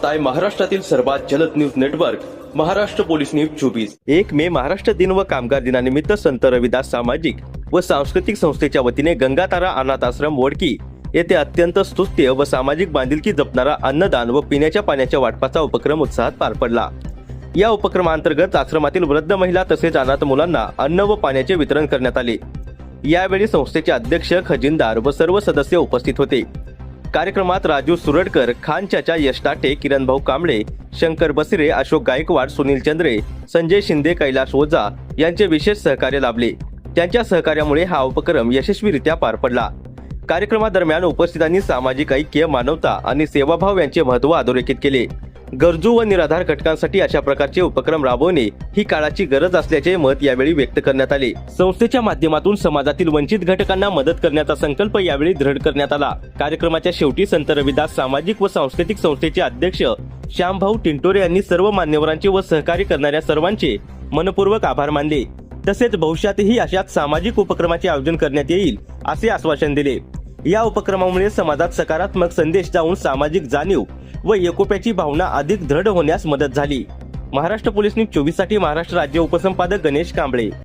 पाहताय महाराष्ट्रातील सर्वात जलद news network Maharashtra police news 24। 1 मे महाराष्ट्र दिन व कामगार दिनानिमित्त संत रविदास सामाजिक व सांस्कृतिक संस्थेच्या वतीने गंगातारा अनाथ आश्रम वडकी येथे अत्यंत स्तुत्य व सामाजिक बांधिलकी जपणारा अन्नदान व पिण्याच्या पाण्याच्या वाटपाचा उपक्रम उत्साहात पार पडला। या उपक्रमांतर्गत आश्रमातील वृद्ध महिला तसेच अनाथ मुलांना अन्न व पाण्याचे वितरण करण्यात आले। यावेळी संस्थेचे अध्यक्ष खजिनदार व सर्व सदस्य उपस्थित होते। कार्यक्रमात राजू सुरडकर, खान चाचा यश टाटे, किरण भाऊ कांबळे, शंकर बसिरे, अशोक गायकवाड, सुनील चंद्रे, संजय शिंदे, कैलाश ओझा यांचे विशेष सहकार्य लाभले। त्यांच्या सहकार्यामुळे हा उपक्रम यशस्वीरित्या पार पडला। कार्यक्रमादरम्यान उपस्थितांनी सामाजिक ऐक्य, मानवता आणि सेवाभाव यांचे महत्त्व अधोरेखित केले। गरजू व निराधार घटकांसाठी अशा प्रकारचे उपक्रम राबवणे ही काळाची गरज असल्याचे मत यावेळी व्यक्त करण्यात आले। संस्थेच्या माध्यमातून समाजातील वंचित घटकांना मदत करण्याचा संकल्प यावेळी दृढ करण्यात आला। कार्यक्रमाच्या शेवटी संत रविदास सामाजिक व सांस्कृतिक संस्थेचे अध्यक्ष श्यामभाऊ टिंटोरे यांनी सर्व मान्यवरांचे व सहकार्य करणाऱ्या सर्वांचे मनपूर्वक आभार मानले। तसेच भविष्यातही अशाच सामाजिक उपक्रमाचे आयोजन करण्यात येईल असे आश्वासन दिले। या उपक्रमामुळे समाजात सकारात्मक संदेश जाऊन सामाजिक जाणीव व एकोप्याची भावना अधिक दृढ होण्यास मदत झाली। महाराष्ट्र पोलीस न्यूज 24 साठी महाराष्ट्र राज्य उपसंपादक गणेश कांबळे।